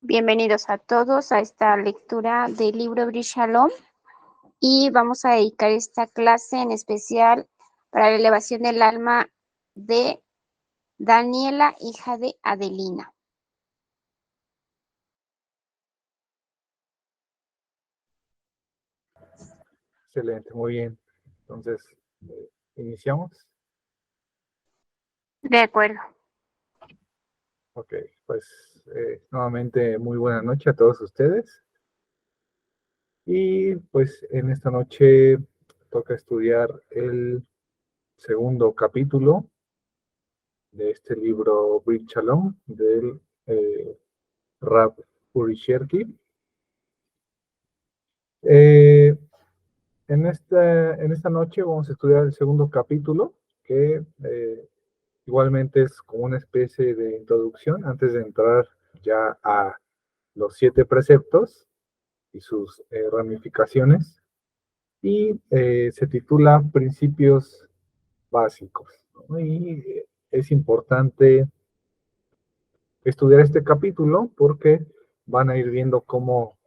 Bienvenidos a todos a esta lectura del libro Brit Shalom y vamos a dedicar esta clase en especial para la elevación del alma de Daniela, hija de Adelina. Excelente, muy bien. Entonces, ¿iniciamos? De acuerdo. Ok, pues nuevamente muy buena noche a todos ustedes. Y pues en esta noche toca estudiar el segundo capítulo de este libro Brit Shalom del Rab Uri Cherki. En esta noche vamos a estudiar el segundo capítulo, que igualmente es como una especie de introducción antes de entrar ya a los 7 preceptos y sus ramificaciones, y se titula Principios Básicos, ¿no? Y es importante estudiar este capítulo porque van a ir viendo cómo,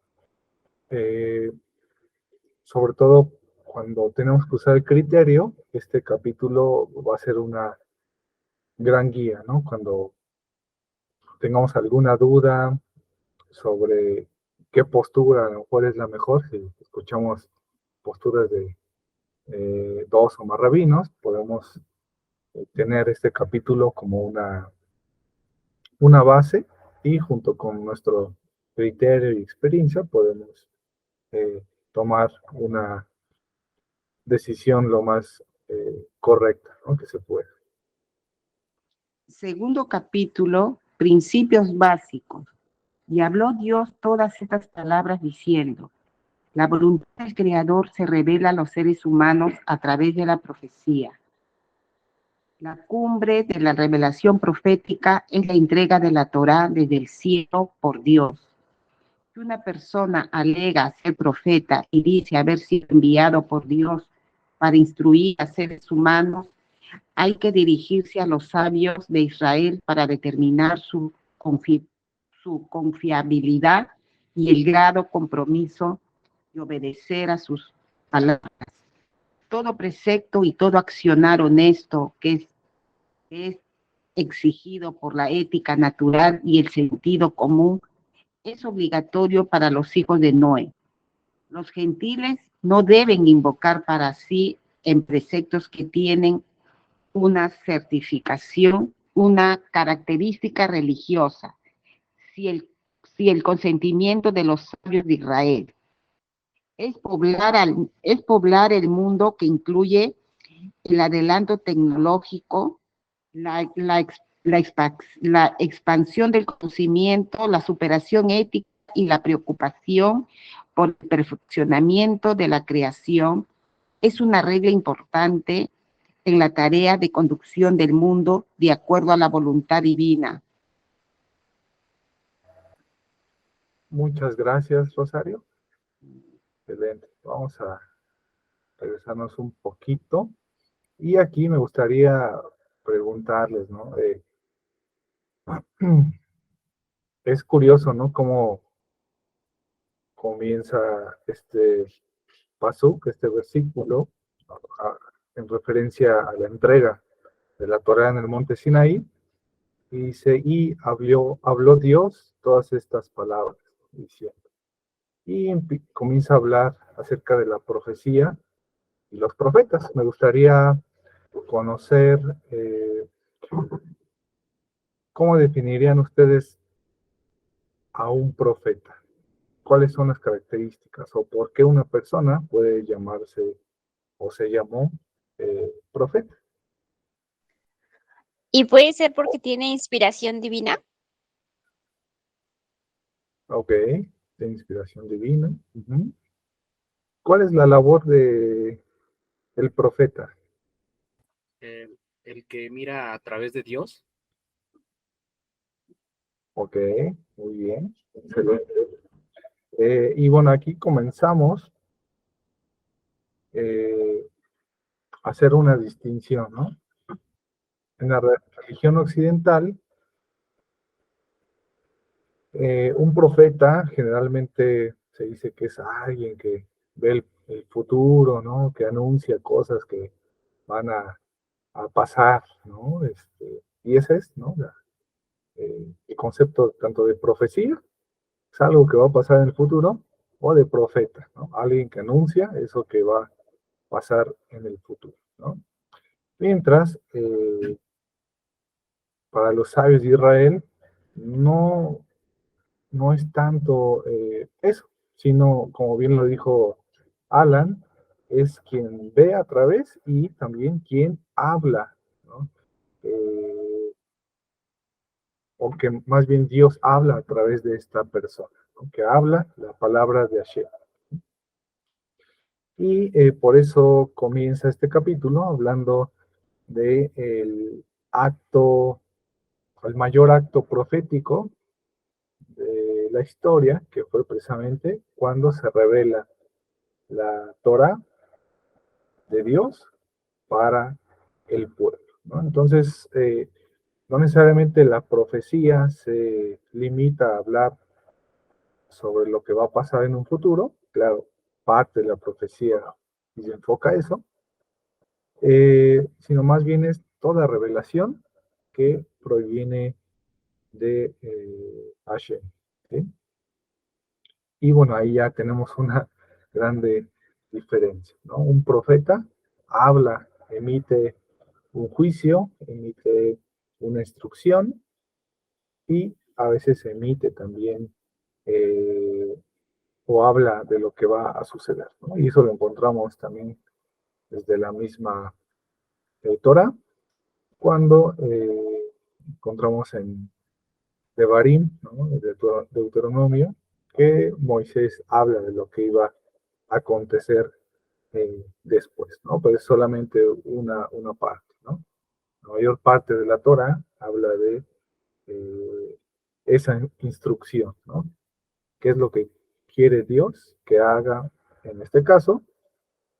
sobre todo cuando tenemos que usar el criterio, este capítulo va a ser una gran guía, ¿no? Cuando tengamos alguna duda sobre qué postura a lo mejor es la mejor, si escuchamos posturas de 2 o más rabinos, podemos tener este capítulo como una base, y junto con nuestro criterio y experiencia podemos tomar una decisión lo más correcta, ¿no?, que se pueda. Segundo capítulo, principios básicos. Y habló Dios todas estas palabras diciendo: la voluntad del Creador se revela a los seres humanos a través de la profecía. La cumbre de la revelación profética es la entrega de la Torá desde el cielo por Dios. Si una persona alega ser profeta y dice haber sido enviado por Dios para instruir a seres humanos, hay que dirigirse a los sabios de Israel para determinar su confiabilidad y el grado compromiso de obedecer a sus palabras. Todo precepto y todo accionar honesto que es exigido por la ética natural y el sentido común es obligatorio para los hijos de Noé. Los gentiles no deben invocar para sí en preceptos que tienen una certificación, una característica religiosa, si el consentimiento de los sabios de Israel. Es poblar el mundo que incluye el adelanto tecnológico, la expansión del conocimiento, la superación ética y la preocupación por el perfeccionamiento de la creación. Es una regla importante en la tarea de conducción del mundo de acuerdo a la voluntad divina. Muchas gracias, Rosario. Excelente. Vamos a regresarnos un poquito. Y aquí me gustaría preguntarles, ¿no? Es curioso, ¿no?, cómo comienza este pasuk, este versículo, a, en referencia a la entrega de la Torá en el monte Sinaí, y dice: y habló Dios todas estas palabras, diciendo. Y comienza a hablar acerca de la profecía y los profetas. Me gustaría conocer cómo definirían ustedes a un profeta. ¿Cuáles son las características o por qué una persona puede llamarse o se llamó profeta? ¿Y puede ser porque tiene inspiración divina? Ok, de inspiración divina. Uh-huh. ¿Cuál es la labor del profeta? El que mira a través de Dios. Ok, muy bien, excelente. Y bueno, aquí comenzamos a hacer una distinción, ¿no? En la religión occidental Un profeta generalmente se dice que es alguien que ve el futuro, ¿no? Que anuncia cosas que van a pasar, ¿no? Y ese es, ¿no? El concepto tanto de profecía, es algo que va a pasar en el futuro, o de profeta, ¿no? Alguien que anuncia eso que va a pasar en el futuro, ¿no? Mientras, para los sabios de Israel, no, no es tanto eso, sino, como bien lo dijo Alan, es quien ve a través y también quien habla, ¿no? Eh, o que más bien Dios habla a través de esta persona, ¿no? Que habla la palabra de Hashem. Y por eso comienza este capítulo hablando de el acto, el mayor acto profético de la historia, que fue precisamente cuando se revela la Torah de Dios para el pueblo, ¿no? Entonces, no necesariamente la profecía se limita a hablar sobre lo que va a pasar en un futuro, claro, parte de la profecía y se enfoca a eso, sino más bien es toda revelación que proviene de Hashem, ¿sí? Y bueno, ahí ya tenemos una grande diferencia, ¿no? Un profeta habla, emite un juicio, emite una instrucción y a veces emite también eh, o habla de lo que va a suceder, ¿no? Y eso lo encontramos también desde la misma Torah, cuando encontramos en Devarim, ¿no? De Deuteronomio, que Moisés habla de lo que iba a acontecer después, ¿no? Pero es solamente una parte, ¿no? La mayor parte de la Torah habla de eh, esa instrucción, ¿no? ¿Qué es lo que quiere Dios que haga, en este caso,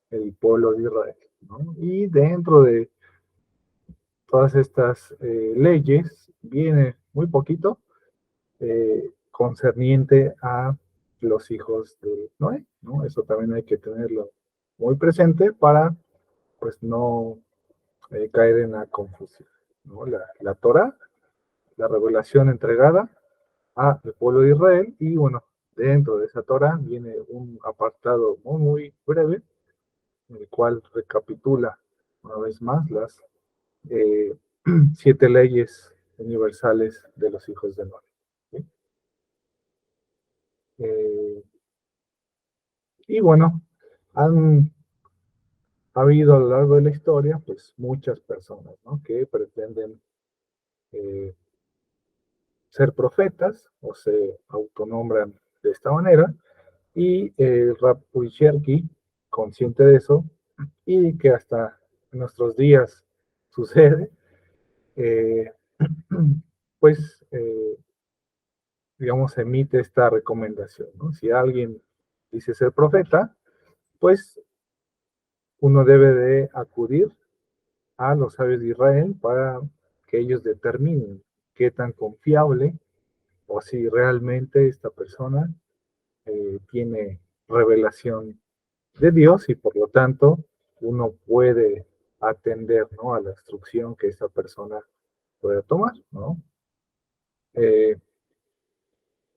el pueblo de Israel, ¿no? Y dentro de todas estas leyes viene muy poquito concerniente a los hijos de Noé, ¿no? Eso también hay que tenerlo muy presente para, pues, no caer en la confusión, ¿no? La Torah, la revelación entregada al pueblo de Israel, y bueno, dentro de esa Torah viene un apartado muy, muy breve, en el cual recapitula una vez más las eh, 7 leyes universales de los hijos de Noé, ¿sí? Eh, y bueno, han habido a lo largo de la historia, pues muchas personas, ¿no? Que pretenden eh, ser profetas o se autonombran de esta manera, y Rab Cherky, consciente de eso, y que hasta en nuestros días sucede, eh, pues, digamos, emite esta recomendación, ¿no? Si alguien dice ser profeta, pues uno debe de acudir a los sabios de Israel para que ellos determinen qué tan confiable o si realmente esta persona tiene revelación de Dios y por lo tanto uno puede atender, ¿no? A la instrucción que esta persona puede tomar, ¿no? Eh,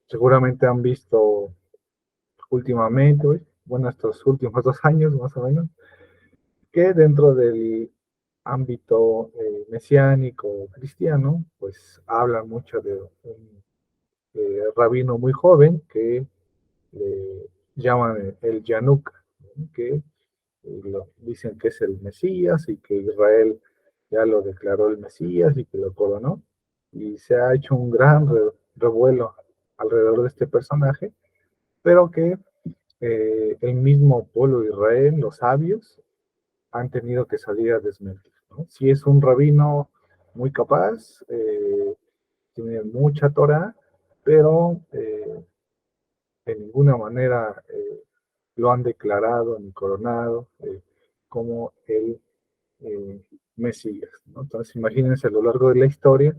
Seguramente han visto últimamente, bueno, estos últimos 2 años más o menos, que dentro del ámbito mesiánico cristiano, pues hablan mucho de un rabino muy joven que le llaman el Yanuk, ¿no? Que dicen que es el Mesías y que Israel ya lo declaró el Mesías y que lo coronó. Y se ha hecho un gran revuelo alrededor de este personaje, pero que el mismo pueblo de Israel, los sabios, han tenido que salir a desmentir, ¿no? Si es un rabino muy capaz, tiene mucha Torah, pero de ninguna manera lo han declarado ni coronado como el eh, Mesías, ¿no? Entonces, imagínense a lo largo de la historia,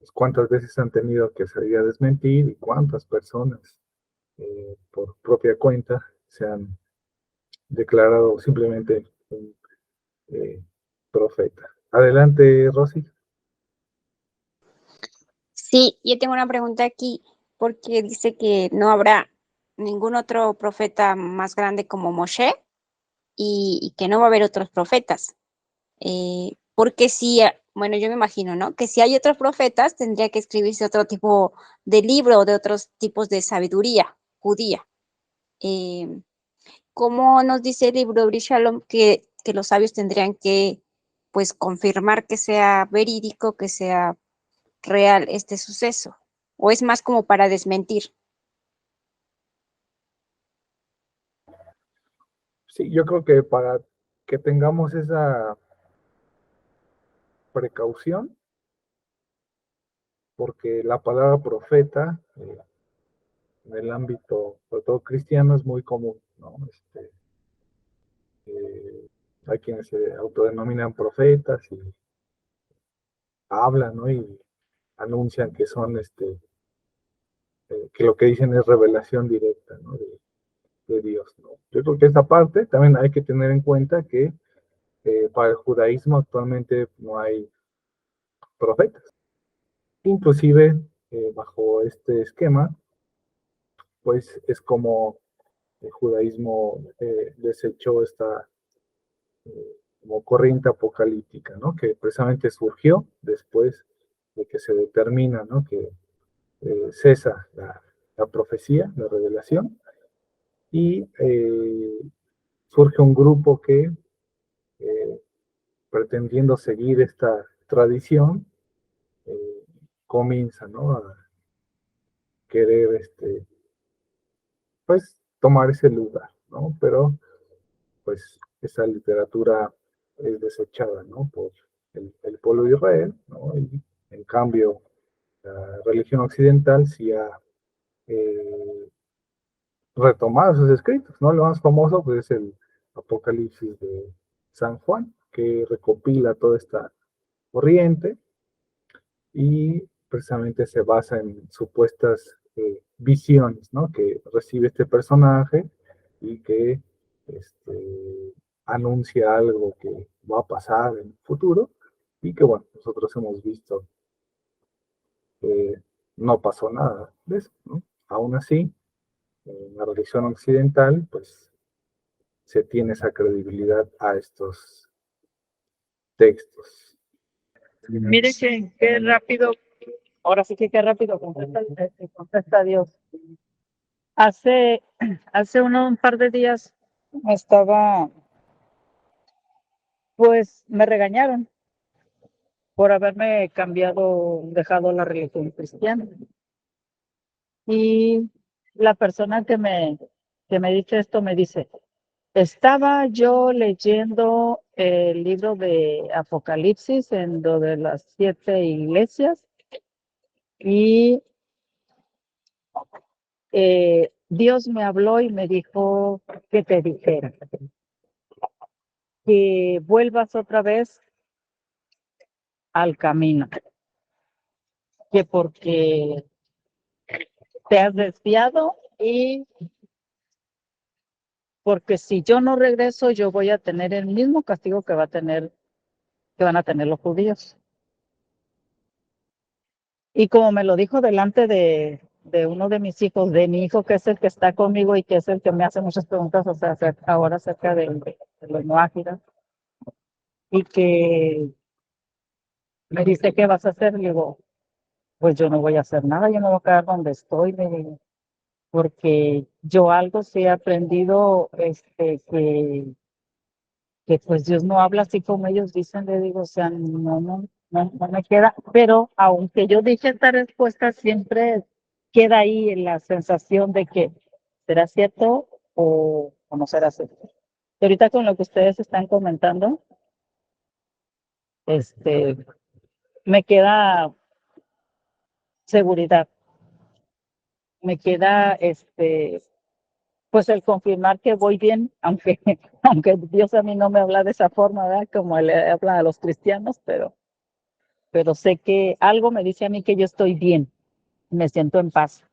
pues, cuántas veces han tenido que salir a desmentir y cuántas personas por propia cuenta se han declarado simplemente un profeta. Adelante, Rosy. Sí, yo tengo una pregunta aquí, porque dice que no habrá ningún otro profeta más grande como Moshe y que no va a haber otros profetas. Porque si, bueno, yo me imagino, ¿no? Que si hay otros profetas, tendría que escribirse otro tipo de libro o de otros tipos de sabiduría judía. Eh, ¿Cómo nos dice el libro de Shalom que los sabios tendrían que, pues, confirmar que sea verídico, que sea real este suceso? ¿O es más como para desmentir? Sí, yo creo que para que tengamos esa precaución, porque la palabra profeta en el ámbito, sobre todo cristiano, es muy común, ¿no? Eh, hay quienes se autodenominan profetas y hablan, ¿no? Y anuncian que son, que lo que dicen es revelación directa, ¿no? De Dios, ¿no? Yo creo que esta parte también hay que tener en cuenta que para el judaísmo actualmente no hay profetas. Inclusive, bajo este esquema, pues es como el judaísmo desechó esta como corriente apocalíptica, ¿no? Que precisamente surgió después de que se determina, ¿no? Que cesa la profecía, la revelación, y surge un grupo que, eh, pretendiendo seguir esta tradición, eh, comienza, ¿no? A querer, pues, tomar ese lugar, ¿no? Pero, pues, esa literatura es desechada, ¿no? Por el pueblo de Israel, ¿no? Y en cambio, la religión occidental sí ha eh, retomado sus escritos, ¿no? Lo más famoso, pues, es el Apocalipsis de San Juan, que recopila toda esta corriente y precisamente se basa en supuestas visiones, ¿no? Que recibe este personaje y que anuncia algo que va a pasar en el futuro y que, bueno, nosotros hemos visto que no pasó nada de eso, ¿no? Aún así, en la religión occidental, pues se tiene esa credibilidad a estos textos. Mire que qué rápido, ahora sí que qué rápido contesta Dios. Hace un par de días pues me regañaron por haberme dejado la religión cristiana. Y la persona que me dice esto me dice, estaba yo leyendo el libro de Apocalipsis en lo de las 7 iglesias y Dios me habló y me dijo que te dijera que vuelvas otra vez al camino, que porque te has desviado y porque si yo no regreso yo voy a tener el mismo castigo que van a tener los judíos. Y como me lo dijo delante de uno de mis hijos, de mi hijo que es el que está conmigo y que es el que me hace muchas preguntas, o sea, ahora acerca de los Moágidas, y que me dice, ¿qué vas a hacer? Le digo, pues yo no voy a hacer nada, yo me voy a quedar donde estoy, le digo, porque yo algo sí he aprendido, que pues Dios no habla así como ellos dicen, le digo, o sea, no me queda, pero aunque yo dije esta respuesta, siempre queda ahí en la sensación de que será cierto o no será cierto. Y ahorita con lo que ustedes están comentando, me queda seguridad, me queda, pues el confirmar que voy bien, aunque, aunque Dios a mí no me habla de esa forma, ¿verdad? Como le habla a los cristianos, pero sé que algo me dice a mí que yo estoy bien, me siento en paz.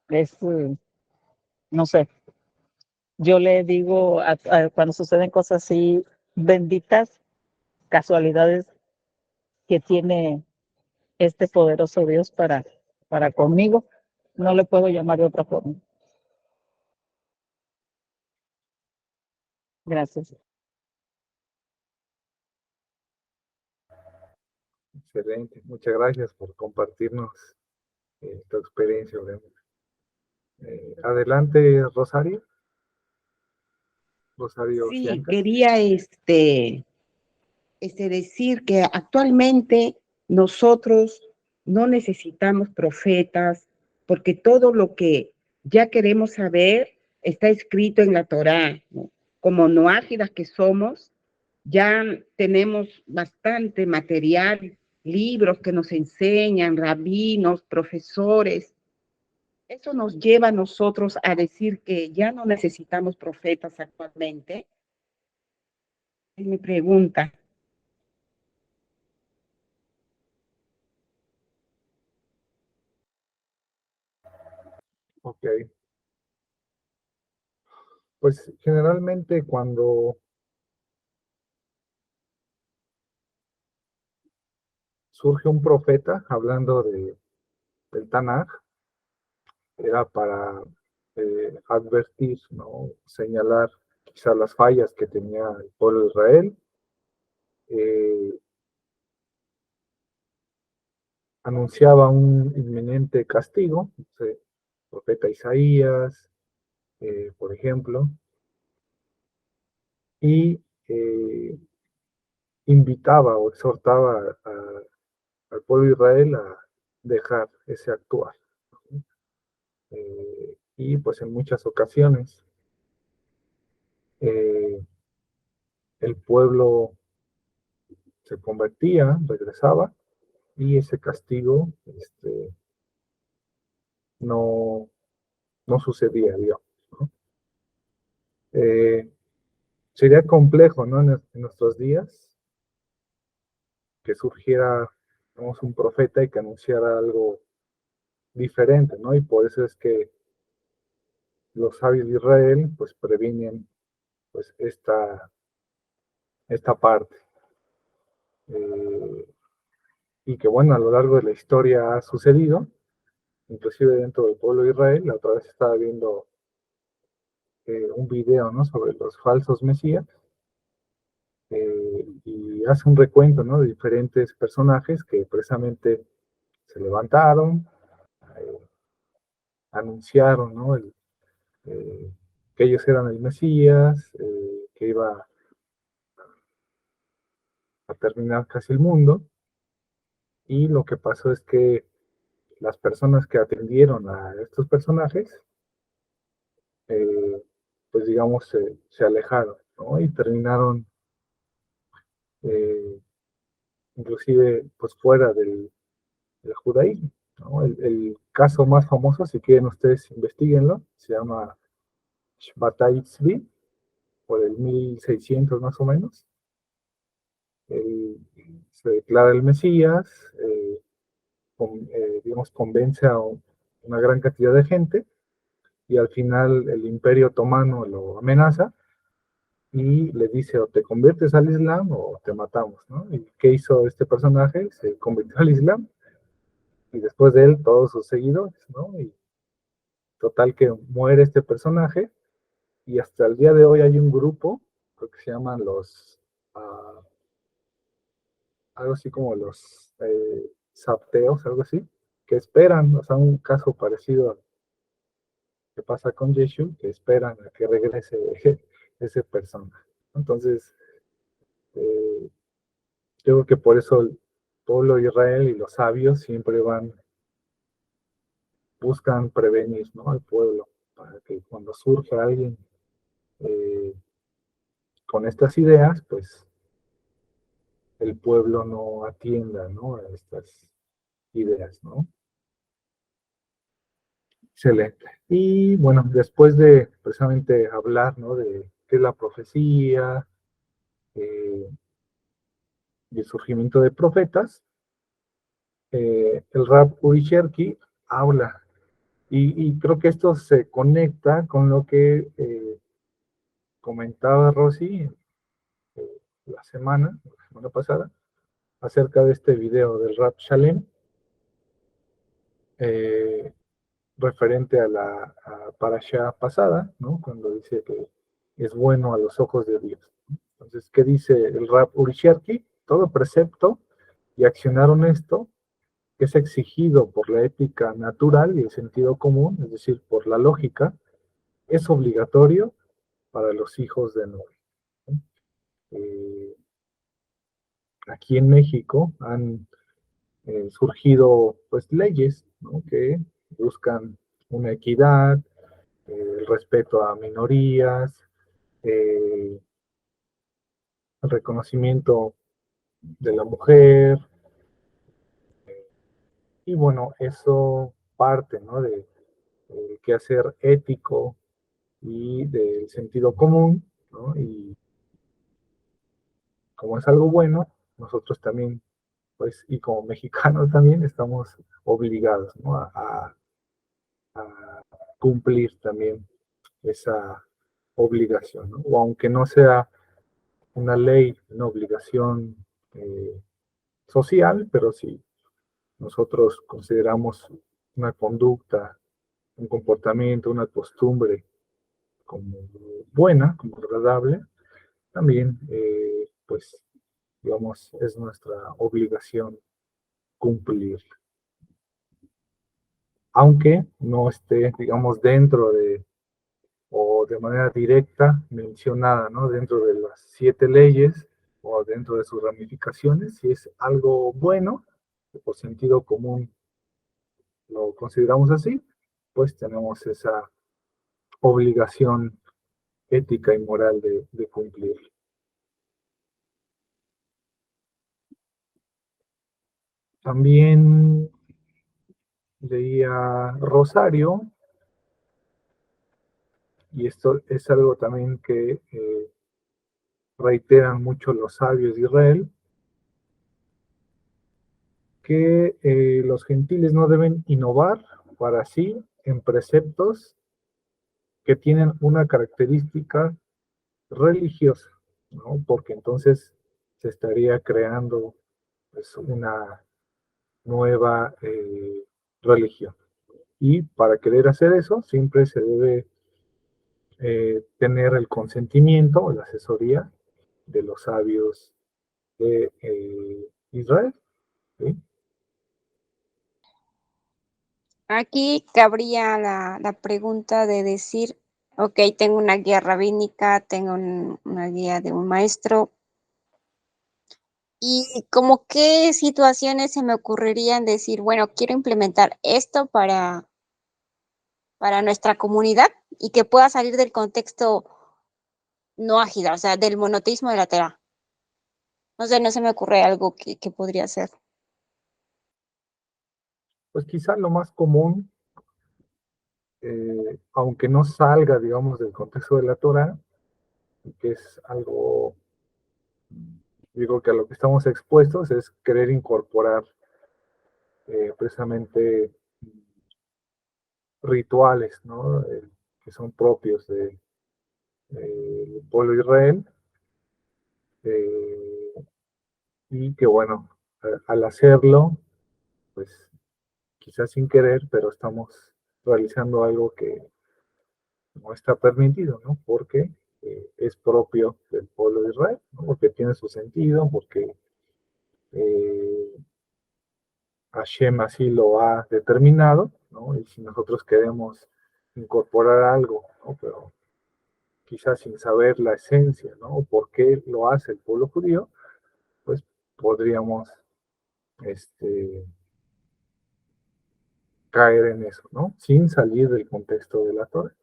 Es, no sé, yo le digo cuando suceden cosas así, benditas casualidades que tiene este poderoso Dios para conmigo. No le puedo llamar de otra forma. Gracias. Excelente. Muchas gracias por compartirnos tu experiencia, Brenda. Adelante, Rosario. Rosario Sí, Ciancas. quería decir que actualmente nosotros no necesitamos profetas porque todo lo que ya queremos saber está escrito en la Torá, ¿no? Como noáfidas que somos, ya tenemos bastante material, libros que nos enseñan, rabinos, profesores. Eso nos lleva a nosotros a decir que ya no necesitamos profetas actualmente. Es mi pregunta. Ok. Pues generalmente cuando surge un profeta hablando del Tanaj, era para advertir, ¿no? Señalar quizás las fallas que tenía el pueblo de Israel, eh, anunciaba un inminente castigo, el profeta Isaías, por ejemplo, y invitaba o exhortaba al pueblo de Israel a dejar ese actuar. Y pues en muchas ocasiones eh, el pueblo se convertía, regresaba, y ese castigo no, no sucedía, digamos, ¿no? Sería complejo, ¿no? En nuestros días que surgiera, digamos, un profeta y que anunciara algo diferente, ¿no? Y por eso es que los sabios de Israel, pues, previenen, pues, esta parte. Eh, y que, bueno, a lo largo de la historia ha sucedido, inclusive dentro del pueblo de Israel. La otra vez estaba viendo un video, ¿no? Sobre los falsos mesías, y hace un recuento, ¿no? De diferentes personajes que precisamente se levantaron, eh, anunciaron, ¿no? Eh, que ellos eran el Mesías, que iba a terminar casi el mundo, y lo que pasó es que las personas que atendieron a estos personajes, eh, pues digamos, se alejaron, ¿no? Y terminaron eh, inclusive pues fuera del judaísmo, ¿no? El caso más famoso, si quieren ustedes investiguenlo, se llama Shbatai Tzvi, por el 1600 más o menos. Él se declara el Mesías, digamos, convence a una gran cantidad de gente, y al final el Imperio Otomano lo amenaza y le dice: o te conviertes al Islam o te matamos, ¿no? ¿Y qué hizo este personaje? Se convirtió al Islam, y después de él todos sus seguidores, ¿no? Y total que muere este personaje, y hasta el día de hoy hay un grupo, creo que se llaman algo así como los sapteos, algo así, que esperan, o sea, un caso parecido a que pasa con Yeshu, que esperan a que regrese ese personaje. Entonces, eh, yo creo que por eso el pueblo de Israel y los sabios siempre buscan prevenir, ¿no? Al pueblo, para que cuando surja alguien eh, con estas ideas, pues el pueblo no atienda, ¿no? A estas ideas, ¿no? Excelente. Y bueno, después de precisamente hablar, ¿no? De qué es la profecía, eh, y el surgimiento de profetas, el Rab Uri Cherki habla, y creo que esto se conecta con lo que comentaba Rosy la semana pasada, acerca de este video del Rab Shalem, referente a la parashá pasada, ¿no? Cuando dice que es bueno a los ojos de Dios. Entonces, ¿qué dice el Rab Uri Cherki? Todo precepto y accionar honesto que es exigido por la ética natural y el sentido común, es decir, por la lógica, es obligatorio para los hijos de Noé. Aquí en México han surgido pues leyes, ¿no?, que buscan una equidad, el respeto a minorías, el reconocimiento de la mujer, y bueno, eso parte, ¿no?, de quehacer ético y del sentido común, ¿no? Y como es algo bueno, nosotros también, pues, y como mexicanos también estamos obligados, ¿no?, a cumplir también esa obligación, ¿no? O aunque no sea una ley, una obligación social, pero si nosotros consideramos una conducta, un comportamiento, una costumbre como buena, como agradable, también, pues, digamos, es nuestra obligación cumplir. Aunque no esté, digamos, dentro de, o de manera directa mencionada, ¿no?, dentro de las 7 leyes o dentro de sus ramificaciones, si es algo bueno, por sentido común lo consideramos así, pues tenemos esa obligación ética y moral de cumplir. También leía Rosario, y esto es algo también que reiteran mucho los sabios de Israel, que los gentiles no deben innovar para sí en preceptos que tienen una característica religiosa, ¿no? Porque entonces se estaría creando, pues, una nueva religión. Y para querer hacer eso, siempre se debe tener el consentimiento o la asesoría de los sabios de Israel, ¿sí? Aquí cabría la pregunta de decir, ok, tengo una guía rabínica, tengo una guía de un maestro, y como qué situaciones se me ocurrirían decir, bueno, quiero implementar esto para nuestra comunidad y que pueda salir del contexto no ágida, o sea, del monoteísmo de la Torá. No sé, no se me ocurre algo que podría ser. Pues quizá lo más común, aunque no salga, digamos, del contexto de la Torah, que es algo, digo, que a lo que estamos expuestos es querer incorporar precisamente rituales, ¿no?, que son propios del pueblo de Israel, y que bueno, al hacerlo, pues quizás sin querer, pero estamos realizando algo que no está permitido, ¿no? Porque es propio del pueblo de Israel, ¿no? Porque tiene su sentido, porque eh, Hashem así lo ha determinado, ¿no? Y si nosotros queremos incorporar algo, ¿no?, pero quizás sin saber la esencia, ¿no?, o por qué lo hace el pueblo judío, pues podríamos caer en eso, ¿no?, sin salir del contexto de la Torah.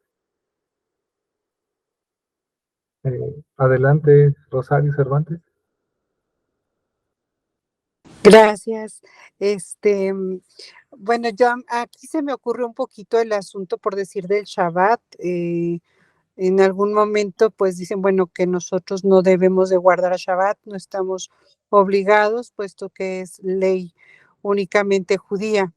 Adelante, Rosario Cervantes. Gracias. Bueno, yo aquí se me ocurre un poquito el asunto, por decir, del Shabbat. En algún momento, pues dicen, bueno, que nosotros no debemos de guardar a Shabbat, no estamos obligados, puesto que es ley únicamente judía.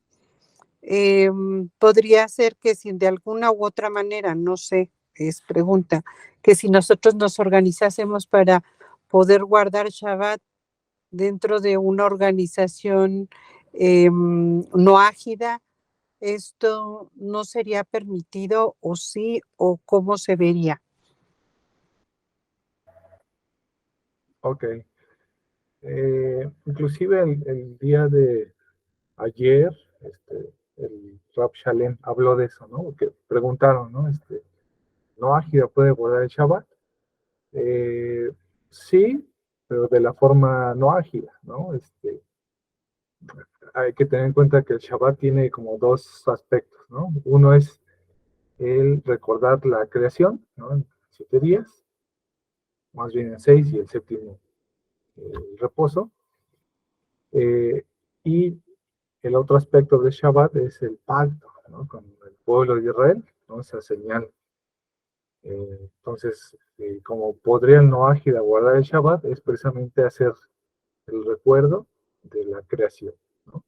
Podría ser que si de alguna u otra manera, no sé, es pregunta, que si nosotros nos organizásemos para poder guardar Shabbat dentro de una organización no ágida, ¿esto no sería permitido o sí o cómo se vería? Ok. Inclusive el día de ayer, el Rab Shalem habló de eso, ¿no? Porque preguntaron, ¿no? ¿No ágida puede guardar el Shabbat? Eh, sí, pero de la forma no ágida, ¿no? Hay que tener en cuenta que el Shabbat tiene como dos aspectos, ¿no? Uno es el recordar la creación, ¿no? En 7 días, más bien en 6 y el séptimo el reposo. Y el otro aspecto del Shabbat es el pacto, ¿no? Con el pueblo de Israel, ¿no? Esa señal. Entonces, como podría el Noágida guardar el Shabbat, es precisamente hacer el recuerdo de la creación, ¿no?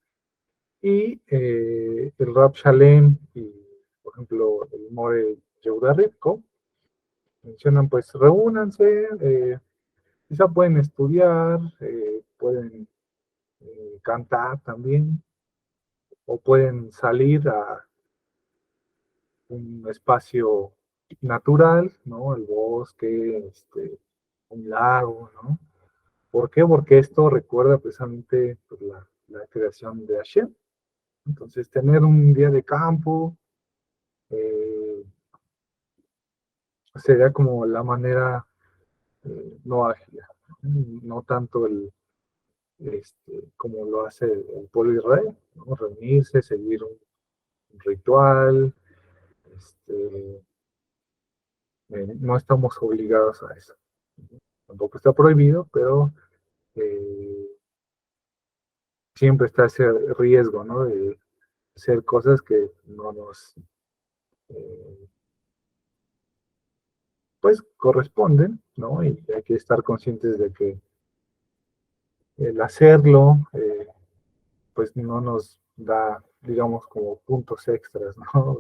Y el Rab Shalem y, por ejemplo, el More Yehuda Rivko mencionan, pues, reúnanse, quizá pueden estudiar, pueden cantar también, o pueden salir a un espacio natural, ¿no? El bosque, un lago, ¿no? ¿Por qué? Porque esto recuerda precisamente pues, la creación de Hashem. Entonces, tener un día de campo eh, sería como la manera no ágil, no tanto como lo hace el pueblo de Israel, ¿no? Reunirse, seguir un ritual, este, no estamos obligados a eso. Tampoco está prohibido, pero eh, siempre está ese riesgo, ¿no? De hacer cosas que no nos, eh, pues, corresponden, ¿no? Y hay que estar conscientes de que el hacerlo, pues, no nos da, digamos, como puntos extras, ¿no?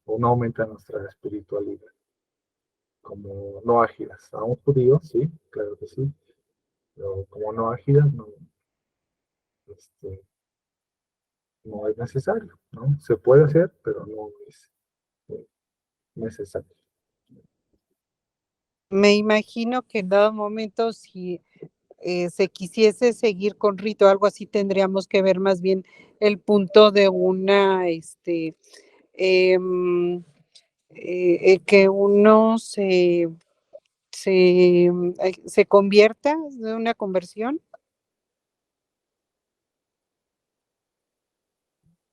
O no aumenta nuestra espiritualidad, como no ágidas. A un judío, sí, claro que sí, pero como no ágidas, no, este, no es necesario, ¿no? Se puede hacer, pero no es eh, necesario. Me imagino que en dado momento, si se quisiese seguir con rito, algo así, tendríamos que ver más bien el punto de una, em, que uno se convierta de una conversión.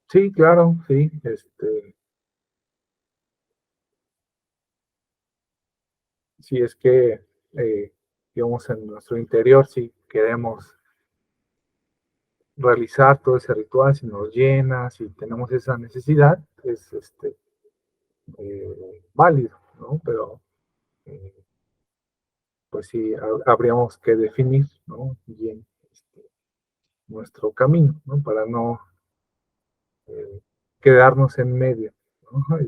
Sí, claro, sí, si es que, digamos, en nuestro interior, si queremos realizar todo ese ritual, si nos llena, si tenemos esa necesidad, es válido, ¿no? Pero, eh, pues sí, habríamos que definir, ¿no? Bien nuestro camino, ¿no? Para no eh, quedarnos en medio, ¿no?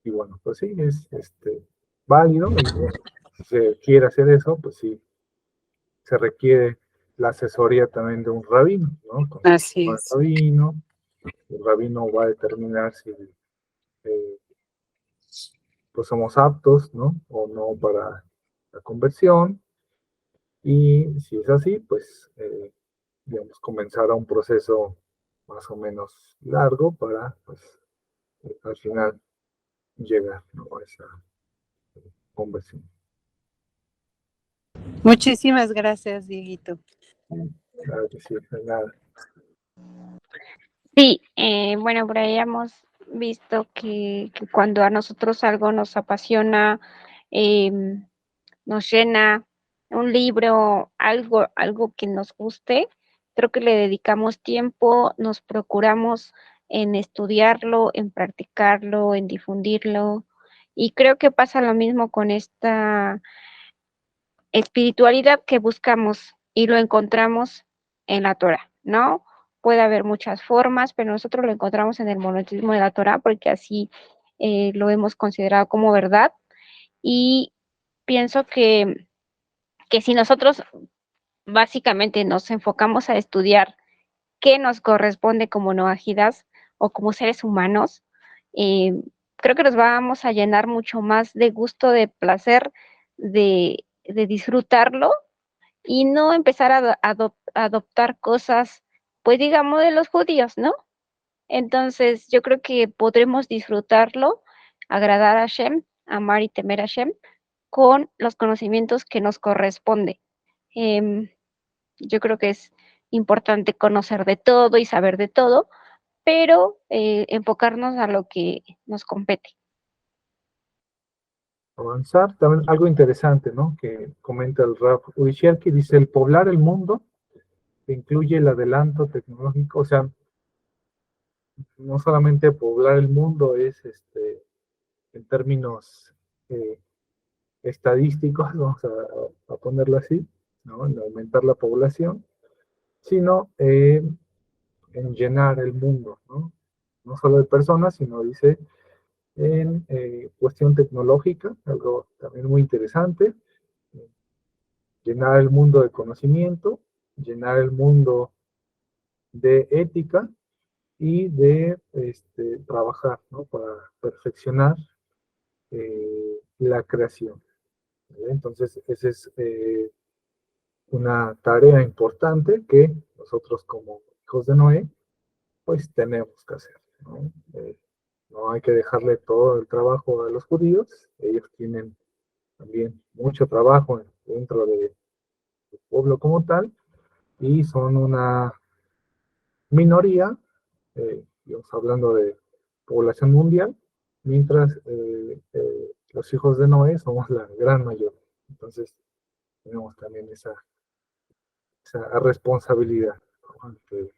Y bueno, pues sí, es válido. Y si se quiere hacer eso, pues sí, se requiere la asesoría también de un rabino, ¿no? Así Con el es. rabino, el rabino va a determinar si pues somos aptos, ¿no? O no para la conversión. Y si es así, pues, digamos, comenzará un proceso más o menos largo para, pues, al final llegar, ¿no? A esa conversión. Muchísimas gracias, Dieguito. Claro que sí, de nada. Sí, bueno, por ahí hemos visto que cuando a nosotros algo nos apasiona, nos llena un libro, algo que nos guste, creo que le dedicamos tiempo, nos procuramos en estudiarlo, en practicarlo, en difundirlo. Y creo que pasa lo mismo con espiritualidad que buscamos y lo encontramos en la Torah, ¿no? Puede haber muchas formas, pero nosotros lo encontramos en el monoteísmo de la Torah porque así lo hemos considerado como verdad. Y pienso que si nosotros básicamente nos enfocamos a estudiar qué nos corresponde como noajidas o como seres humanos, eh, creo que nos vamos a llenar mucho más de gusto, de placer, de disfrutarlo y no empezar a adoptar cosas, pues digamos, de los judíos, ¿no? Entonces, yo creo que podremos disfrutarlo, agradar a Hashem, amar y temer a Hashem, con los conocimientos que nos corresponde. Em, yo creo que es importante conocer de todo y saber de todo, pero enfocarnos a lo que nos compete. Avanzar, también algo interesante, ¿no? Que comenta el Rav Urichel, que dice, el poblar el mundo incluye el adelanto tecnológico, o sea, no solamente poblar el mundo es, en términos eh, estadísticos, vamos a ponerlo así, ¿no? En aumentar la población, sino en llenar el mundo, ¿no? No solo de personas, sino dice en cuestión tecnológica, algo también muy interesante, llenar el mundo de conocimiento, llenar el mundo de ética y de trabajar, ¿no? Para perfeccionar la creación, ¿vale? Entonces, esa es una tarea importante que nosotros como hijos de Noé, pues tenemos que hacer, ¿no? No hay que dejarle todo el trabajo a los judíos, ellos tienen también mucho trabajo dentro del pueblo como tal, y son una minoría, digamos, hablando de población mundial, mientras los hijos de Noé somos la gran mayoría. Entonces, tenemos también esa responsabilidad, ¿no? Ante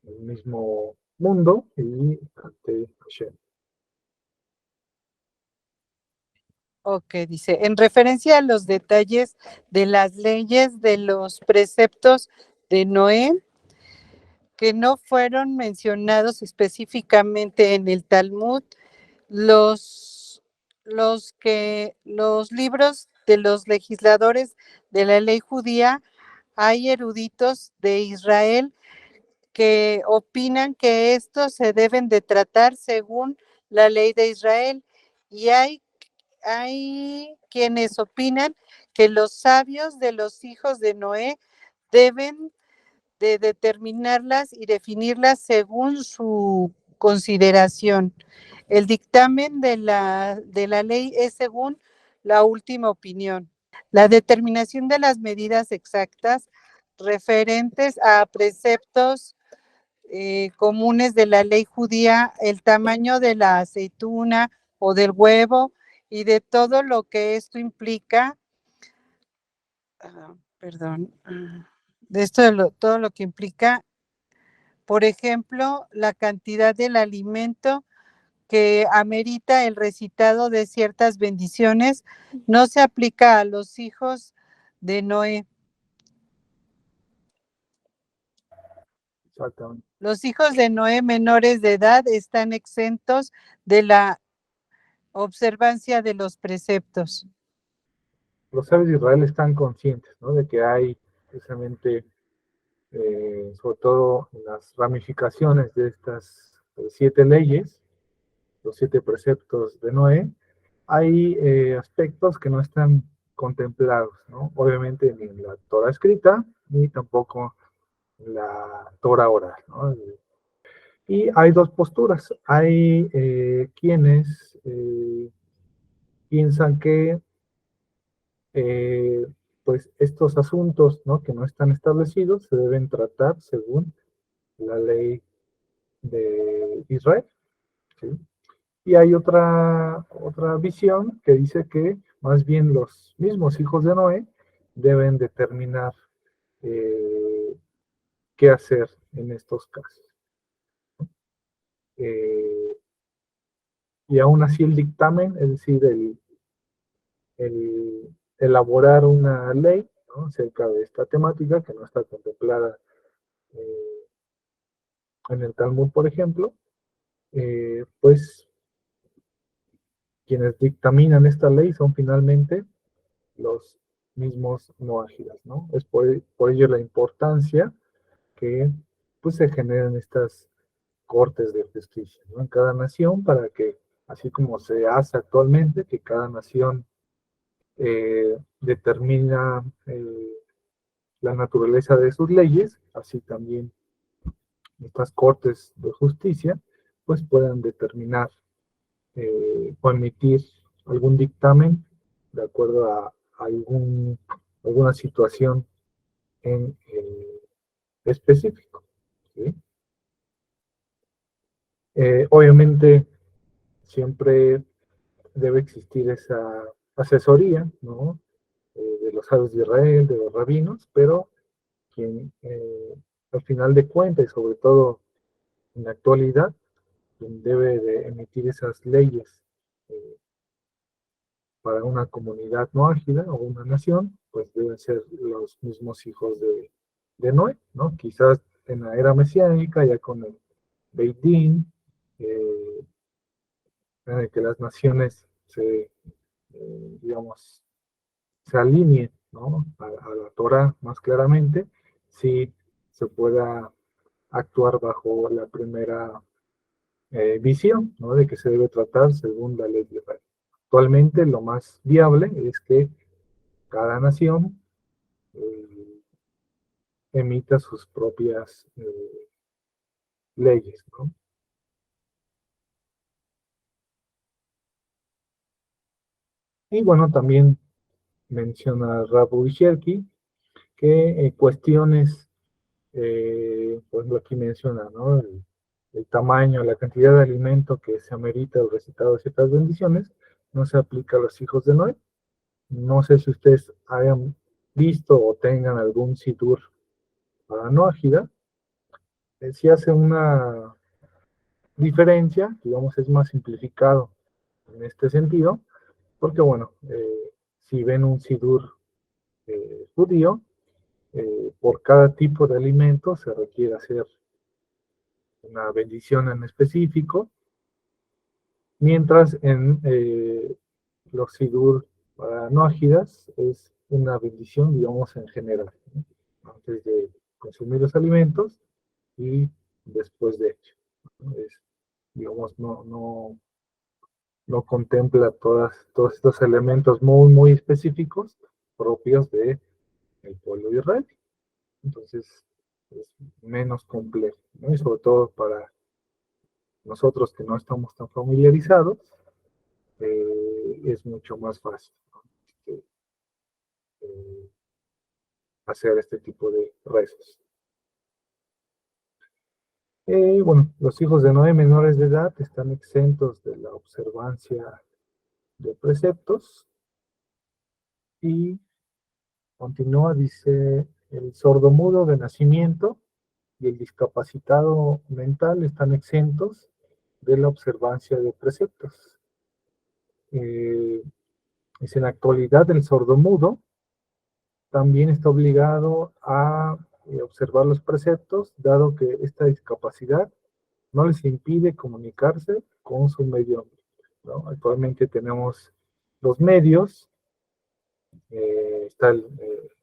el mismo mundo y ante Hashem. Ok, dice, en referencia a los detalles de las leyes de los preceptos de Noé, que no fueron mencionados específicamente en el Talmud, los libros de los legisladores de la ley judía, hay eruditos de Israel que opinan que estos se deben de tratar según la ley de Israel, y hay quienes opinan que los sabios de los hijos de Noé deben de determinarlas y definirlas según su consideración. El dictamen de la ley es según la última opinión. La determinación de las medidas exactas referentes a preceptos comunes de la ley judía, el tamaño de la aceituna o del huevo y de todo lo que esto implica, de esto todo lo que implica, por ejemplo, la cantidad del alimento que amerita el recitado de ciertas bendiciones, no se aplica a los hijos de Noé. Exactamente. Los hijos de Noé menores de edad están exentos de la observancia de los preceptos. Los sabios de Israel están conscientes, ¿no? De que hay precisamente, sobre todo en las ramificaciones de estas 7 leyes, los 7 preceptos de Noé, hay aspectos que no están contemplados, ¿no? Obviamente ni en la Torah escrita, ni tampoco en la Torah oral, ¿no? Y hay dos posturas. Hay quienes piensan que pues estos asuntos, ¿no? Que no están establecidos se deben tratar según la ley de Israel, ¿sí? Y hay otra visión que dice que más bien los mismos hijos de Noé deben determinar qué hacer en estos casos. Eh, y aún así el dictamen, es decir, el elaborar una ley, ¿no?, acerca de esta temática que no está contemplada en el Talmud, por ejemplo, pues quienes dictaminan esta ley son finalmente los mismos moájidas, ¿no? Es por ello la importancia que pues se generen estas cortes de justicia, ¿no?, en cada nación, para que, así como se hace actualmente, que cada nación determina la naturaleza de sus leyes, así también estas cortes de justicia pues puedan determinar o emitir algún dictamen de acuerdo a alguna situación en específico, ¿sí? Obviamente siempre debe existir esa asesoría, ¿no?, de los sabios de Israel, de los rabinos, pero quien al final de cuentas, y sobre todo en la actualidad, quien debe de emitir esas leyes eh, para una comunidad no ágida o una nación, pues deben ser los mismos hijos de Noé, ¿no? Quizás en la era mesiánica, ya con el Beit Din, en el que las naciones digamos, se alineen, ¿no?, a la Torah más claramente, si se pueda actuar bajo la primera visión, ¿no?, de que se debe tratar según la ley de Israel. Actualmente lo más viable es que cada nación emita sus propias leyes, ¿no? Y bueno, también menciona Rabu Sherki que cuestiones, por ejemplo, aquí menciona, ¿no?, el tamaño, la cantidad de alimento que se amerita el recitado de ciertas bendiciones, no se aplica a los hijos de Noé. No sé si ustedes hayan visto o tengan algún sidur para Noágida. Sí hace una diferencia, digamos, es más simplificado en este sentido, porque bueno, si ven un sidur judío, por cada tipo de alimento se requiere hacer una bendición en específico, mientras en los sidur para no ágidas es una bendición, digamos, en general, ¿no?, antes de consumir los alimentos y después de ello, ¿no? Digamos, no contempla todos estos elementos muy específicos propios del pueblo de Israel. Entonces, es menos complejo, ¿no? Y sobre todo para nosotros que no estamos tan familiarizados, es mucho más fácil, ¿no?, eh, hacer este tipo de rezos. Bueno, los hijos de Noé menores de edad están exentos de la observancia de preceptos. Y continúa, dice, el sordomudo de nacimiento y el discapacitado mental están exentos de la observancia de preceptos. Dice, en la actualidad el sordomudo también está obligado a observar los preceptos, dado que esta discapacidad no les impide comunicarse con su medio ambiente, ¿no? Actualmente tenemos los medios, está el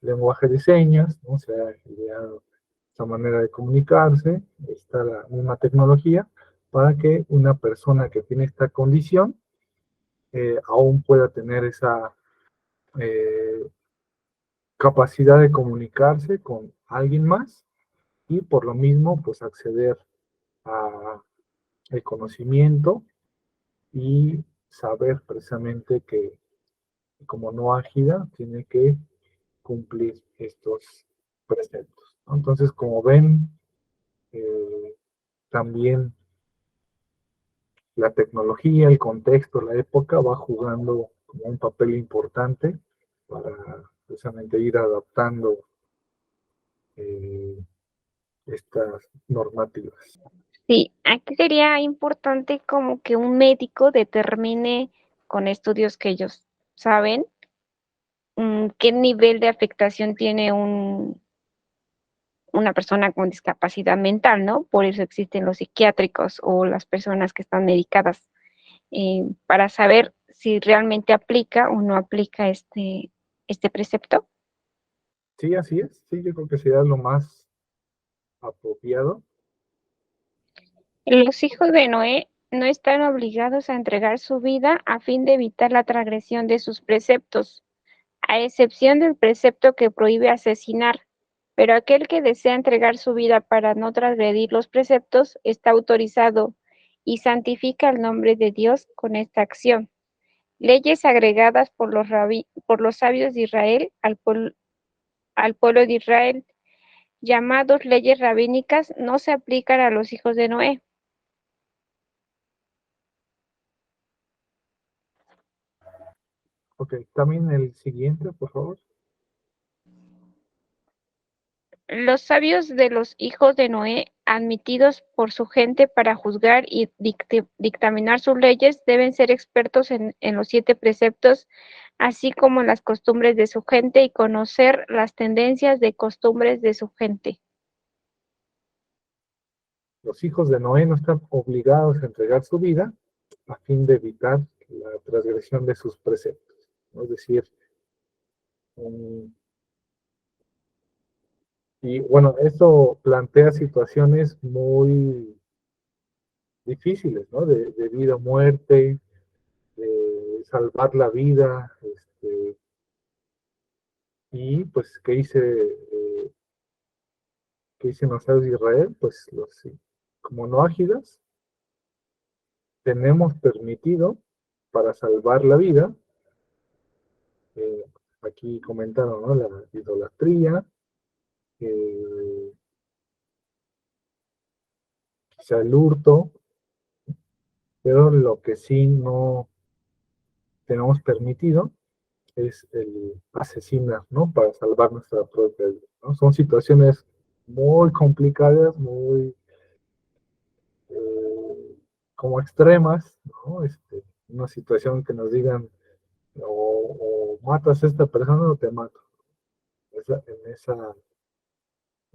lenguaje de señas, ¿no? Se ha ideado esta manera de comunicarse, está la misma tecnología para que una persona que tiene esta condición aún pueda tener esa capacidad de comunicarse con alguien más y por lo mismo pues acceder a el conocimiento y saber precisamente que como no ágida tiene que cumplir estos preceptos, ¿no? Entonces, como ven, también la tecnología, el contexto, la época va jugando como un papel importante para precisamente ir adaptando eh, estas normativas. Sí, aquí sería importante como que un médico determine con estudios que ellos saben qué nivel de afectación tiene una persona con discapacidad mental, ¿no? Por eso existen los psiquiátricos o las personas que están medicadas, para saber si realmente aplica o no aplica este precepto. Sí, así es. Sí, yo creo que sería lo más apropiado. Los hijos de Noé no están obligados a entregar su vida a fin de evitar la transgresión de sus preceptos, a excepción del precepto que prohíbe asesinar, pero aquel que desea entregar su vida para no transgredir los preceptos está autorizado y santifica el nombre de Dios con esta acción. Leyes agregadas por los sabios de Israel al pueblo de Israel, llamados leyes rabínicas, no se aplican a los hijos de Noé. Ok, también el siguiente, por favor. Los sabios de los hijos de Noé, admitidos por su gente para juzgar y dictaminar sus leyes, deben ser expertos en los 7 preceptos, así como en las costumbres de su gente y conocer las tendencias de costumbres de su gente. Los hijos de Noé no están obligados a entregar su vida a fin de evitar la transgresión de sus preceptos, ¿no? Es decir, y bueno, esto plantea situaciones muy difíciles, ¿no? De vida o muerte, de salvar la vida, y pues, ¿qué dicen los sabios de Israel? Pues como noágidas, tenemos permitido para salvar la vida, eh, aquí comentaron, ¿no? La idolatría, quizá el hurto, pero lo que sí no tenemos permitido es el asesinar, ¿no? Para salvar nuestra propia vida, ¿no? Son situaciones muy complicadas, muy como extremas, ¿no? Una situación que nos digan o matas a esta persona o te mato. En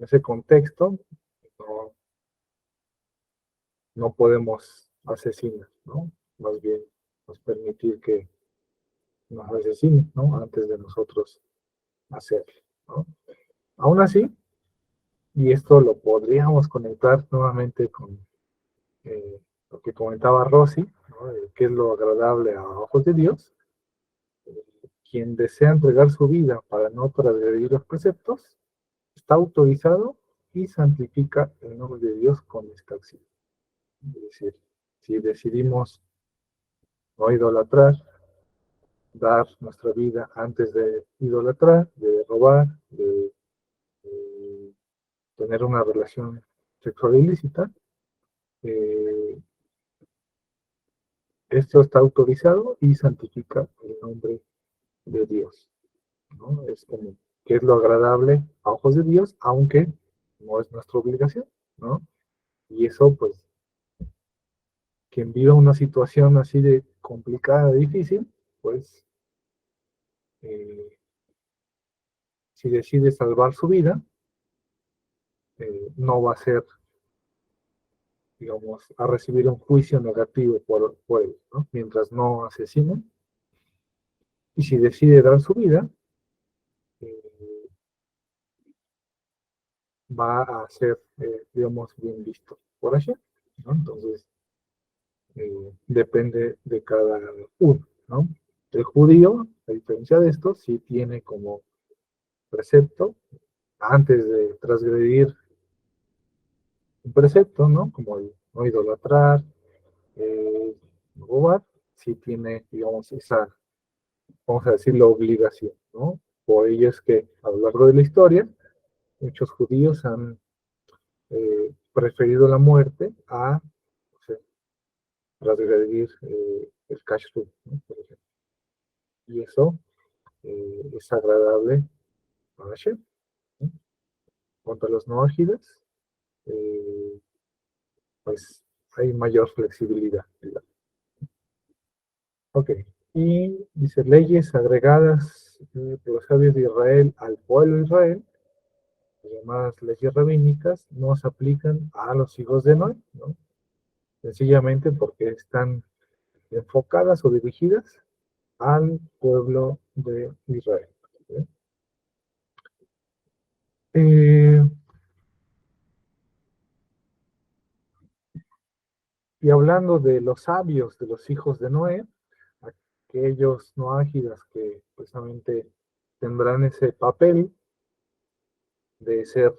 ese contexto no, no podemos asesinar, ¿no? Más bien nos permitir que nos asesinen, ¿no? Antes de nosotros hacerlo, ¿no? Aún así, y esto lo podríamos conectar nuevamente con lo que comentaba Rosy, ¿no? ¿Qué es lo agradable a ojos de Dios? Quien desea entregar su vida para no transgredir los preceptos, está autorizado y santifica el nombre de Dios con esta acción. Es decir, si decidimos no idolatrar, dar nuestra vida antes de idolatrar, de robar, de tener una relación sexual ilícita, eh, esto está autorizado y santifica el nombre de Dios, ¿no? Es como que es lo agradable a ojos de Dios, aunque no es nuestra obligación, ¿no? Y eso, pues, quien viva una situación así de complicada, difícil, pues, eh, si decide salvar su vida, no va a ser, digamos, a recibir un juicio negativo por él, ¿no? Mientras no asesine. Y si decide dar su vida, eh, va a ser, digamos, bien visto por allá, ¿no? Entonces, depende de cada uno, ¿no? El judío, a diferencia de esto, sí tiene como precepto, antes de transgredir un precepto, ¿no? Como el no idolatrar, no robar, sí tiene, digamos, esa, vamos a decirlo, obligación, ¿no? Por ello es que a lo largo de la historia, muchos judíos han preferido la muerte a, o sea, transgredir el kashrut, ¿no? Por ejemplo. Y eso es agradable a Hashem, ¿no? Contra los no ágiles, eh, pues hay mayor flexibilidad, digamos. Ok, y dice leyes agregadas por los sabios de Israel al pueblo de Israel, las llamadas leyes rabínicas, no se aplican a los hijos de Noé, ¿no? Sencillamente porque están enfocadas o dirigidas al pueblo de Israel. ¿Sí? Y hablando de los sabios de los hijos de Noé, aquellos noágidas que precisamente tendrán ese papel de ser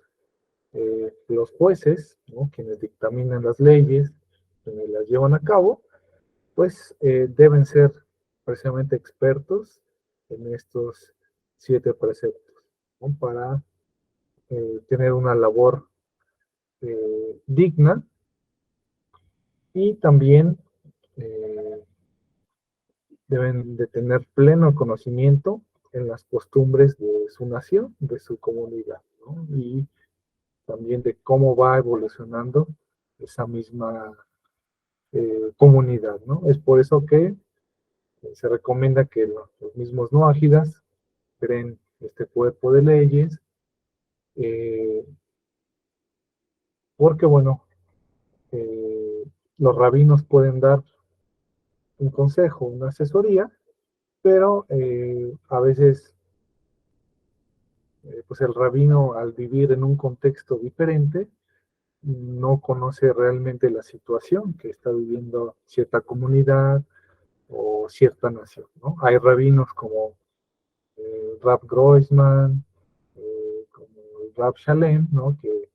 los jueces, ¿no? Quienes dictaminan las leyes, quienes las llevan a cabo, pues deben ser precisamente expertos en estos 7 preceptos, ¿no? Para tener una labor digna y también deben de tener pleno conocimiento en las costumbres de su nación, de su comunidad, ¿no? Y también de cómo va evolucionando esa misma comunidad, ¿no? Es por eso que se recomienda que los mismos no ágidas creen este cuerpo de leyes, porque, bueno, los rabinos pueden dar un consejo, una asesoría, pero a veces pues el rabino, al vivir en un contexto diferente, no conoce realmente la situación que está viviendo cierta comunidad o cierta nación, ¿no? Hay rabinos como Rav Groisman, como Rav Shalem, ¿no? Que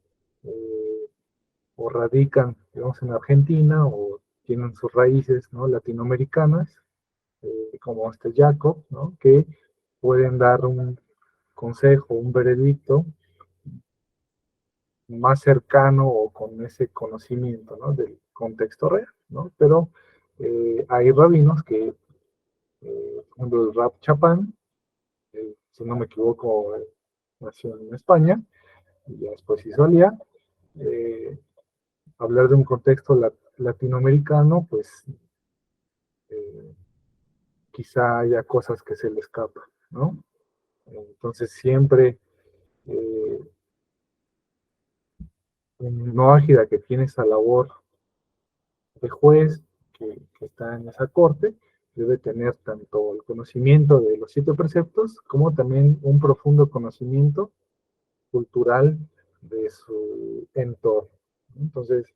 o radican, digamos, en Argentina o tienen sus raíces, ¿no? Latinoamericanas, como este Jacob, ¿no? Que pueden dar un consejo, un veredicto más cercano o con ese conocimiento, ¿no? Del contexto real, ¿no? Pero hay rabinos que, por ejemplo, el Rab Chapán, si no me equivoco, nació en España y ya después hizo Alía. Hablar de un contexto latinoamericano, pues quizá haya cosas que se le escapan, ¿no? Entonces siempre un no ágida que tiene esa labor de juez que está en esa corte debe tener tanto el conocimiento de los 7 preceptos como también un profundo conocimiento cultural de su entorno. Entonces,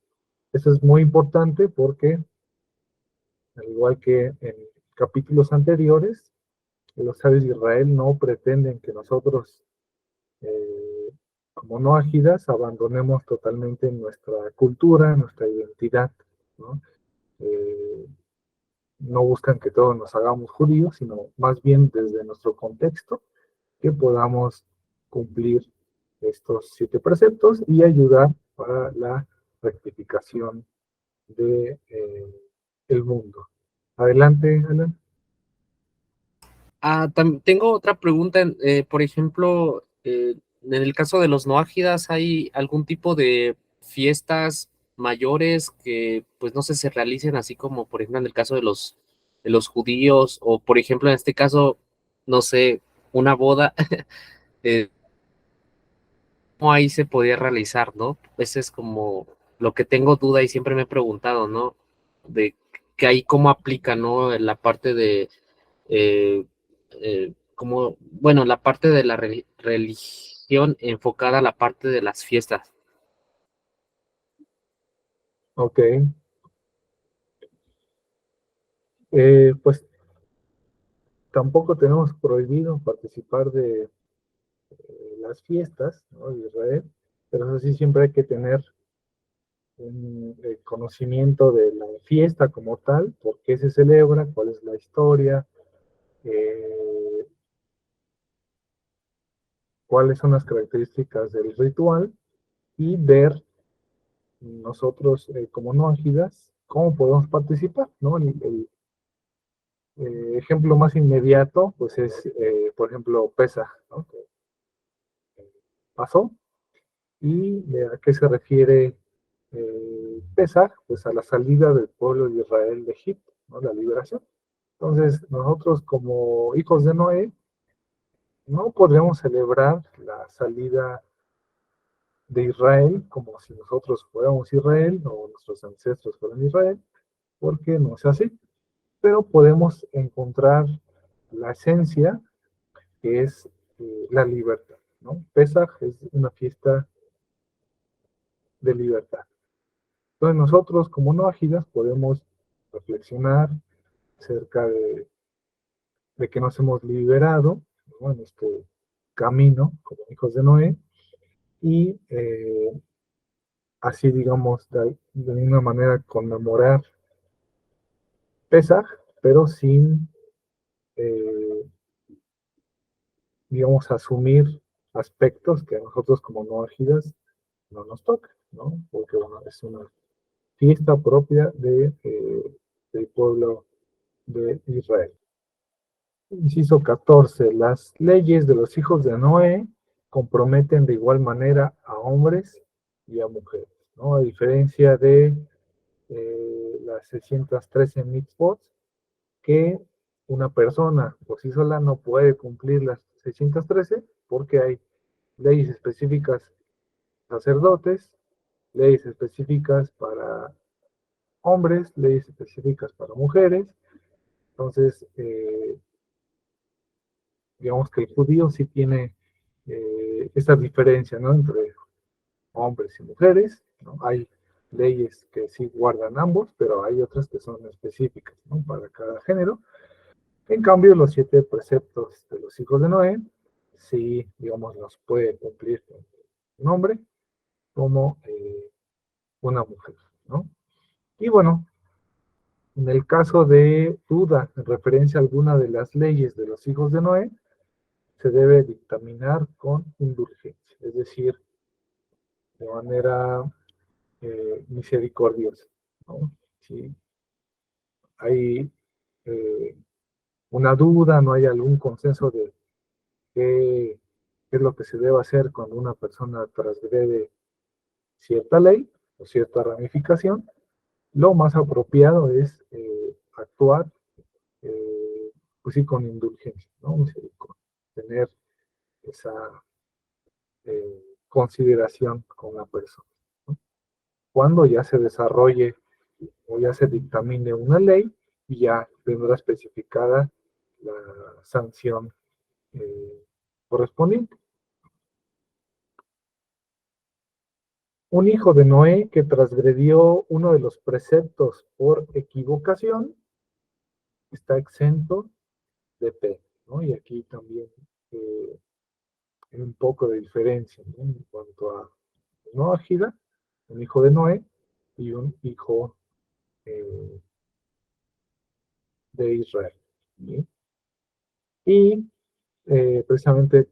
eso es muy importante porque, al igual que en capítulos anteriores, los sabios de Israel no pretenden que nosotros, como no ágidas, abandonemos totalmente nuestra cultura, nuestra identidad, ¿no? No buscan que todos nos hagamos judíos, sino más bien desde nuestro contexto, que podamos cumplir estos 7 preceptos y ayudar para la rectificación de el mundo. Adelante, Alan. Tengo otra pregunta. Por ejemplo, en el caso de los noágidas, ¿hay algún tipo de fiestas mayores que, pues, no sé, se realicen así como, por ejemplo, en el caso de los judíos, o por ejemplo, en este caso, no sé, una boda? eh, ¿Cómo ahí se podía realizar, no? Ese es como lo que tengo duda y siempre me he preguntado, ¿no? De que ahí cómo aplica, ¿no? En la parte de eh, como, bueno, la parte de la religión enfocada a la parte de las fiestas. Ok. Pues tampoco tenemos prohibido participar de las fiestas, ¿no? De Israel, pero eso sí siempre hay que tener un conocimiento de la fiesta como tal, por qué se celebra, cuál es la historia, eh, cuáles son las características del ritual y ver nosotros como nógidas cómo podemos participar, ¿no? Ejemplo más inmediato, pues es, por ejemplo, Pesaj, ¿no? Que pasó. ¿Y a qué se refiere Pesaj? Pues a la salida del pueblo de Israel de Egipto, ¿no? La liberación. Entonces, nosotros como hijos de Noé, no podríamos celebrar la salida de Israel como si nosotros fuéramos Israel o nuestros ancestros fueran Israel, porque no es así. Pero podemos encontrar la esencia que es la libertad, ¿no? Pesaj es una fiesta de libertad. Entonces nosotros como noajidas podemos reflexionar acerca de que nos hemos liberado, ¿no?, en este camino como hijos de Noé y así, digamos, de una manera conmemorar Pesaj, pero sin, digamos, asumir aspectos que a nosotros como noajidas no nos toca, ¿no? Porque, bueno, es una fiesta propia del pueblo de Israel. Inciso 14. Las leyes de los hijos de Noé comprometen de igual manera a hombres y a mujeres, ¿no? A diferencia de las 613 mitzvot, que una persona por sí sola no puede cumplir las 613 porque hay leyes específicas sacerdotes, leyes específicas para hombres, leyes específicas para mujeres. Entonces, digamos que el judío sí tiene esta diferencia, ¿no?, entre hombres y mujeres, ¿no? Hay leyes que sí guardan ambos, pero hay otras que son específicas, ¿no?, para cada género. En cambio, los 7 preceptos de los hijos de Noé, sí, digamos, los puede cumplir un hombre como una mujer, ¿no? Y bueno, en el caso de duda en referencia a alguna de las leyes de los hijos de Noé, se debe dictaminar con indulgencia, es decir, de manera misericordiosa, ¿no? Si hay una duda, no hay algún consenso de qué es lo que se debe hacer cuando una persona transgrede cierta ley o cierta ramificación, lo más apropiado es actuar, pues sí, con indulgencia, ¿no? Misericordia, tener esa consideración con la persona, ¿no? Cuando ya se desarrolle o ya se dictamine una ley y ya vendrá especificada la sanción correspondiente. Un hijo de Noé que transgredió uno de los preceptos por equivocación está exento de pena, ¿no? Y aquí también hay un poco de diferencia, ¿no?, en cuanto a Noájida, un hijo de Noé, y un hijo de Israel, ¿sí? Y precisamente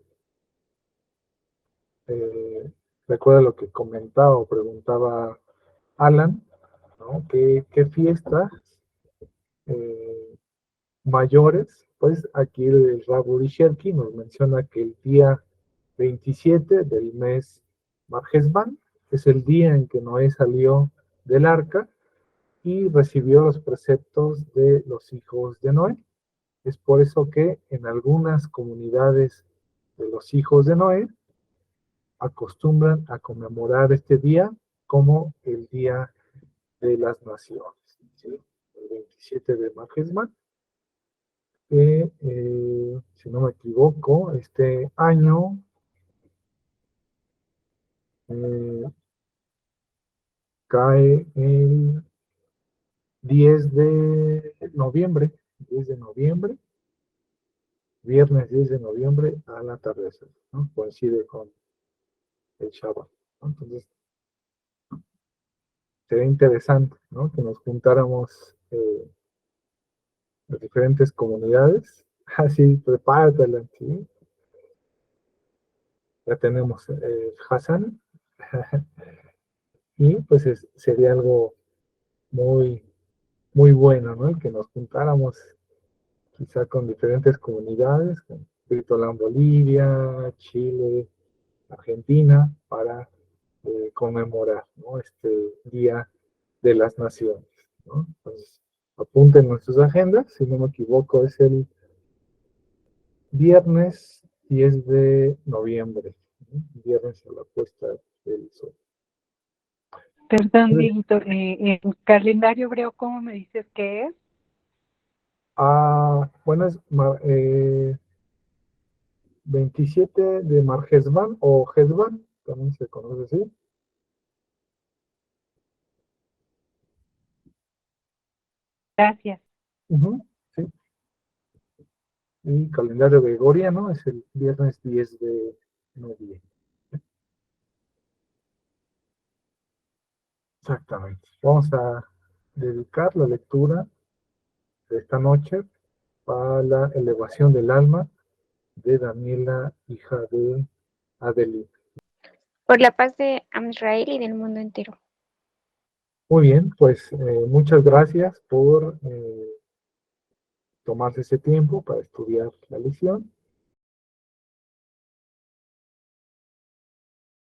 recuerda lo que comentaba o preguntaba Alan, ¿no? ¿Qué fiestas mayores? Pues aquí el Rabbi Sherki nos menciona que el día 27 del mes Marjesban es el día en que Noé salió del arca y recibió los preceptos de los hijos de Noé. Es por eso que en algunas comunidades de los hijos de Noé acostumbran a conmemorar este día como el Día de las Naciones, ¿sí? El 27 de Marjesban, que si no me equivoco, este año eh, cae el 10 de noviembre, 10 de noviembre, viernes 10 de noviembre al atardecer, ¿no? Coincide con el Shabbat, ¿no? Entonces, sería interesante, ¿no?, que nos juntáramos las diferentes comunidades. Así, prepáratela, ¿sí? Ya tenemos Hassan, y pues sería algo muy, muy bueno, ¿no?, el que nos juntáramos quizá con diferentes comunidades, con Britoland, Bolivia, Chile, Argentina, para conmemorar, ¿no?, este Día de las Naciones, ¿no? Entonces, apunten nuestras agendas, si no me equivoco, es el viernes 10 de noviembre, viernes a la puesta del sol. Perdón, Dieguito, ¿el calendario hebreo cómo me dices que es? Bueno, es 27 de Marjesban o Hesban, también se conoce así. Gracias. Sí. Y calendario gregoriano es el viernes 10 de noviembre. Exactamente. Vamos a dedicar la lectura de esta noche para la elevación del alma de Daniela, hija de Adeline. Por la paz de Israel y del mundo entero. Muy bien, pues muchas gracias por tomarse ese tiempo para estudiar la lección.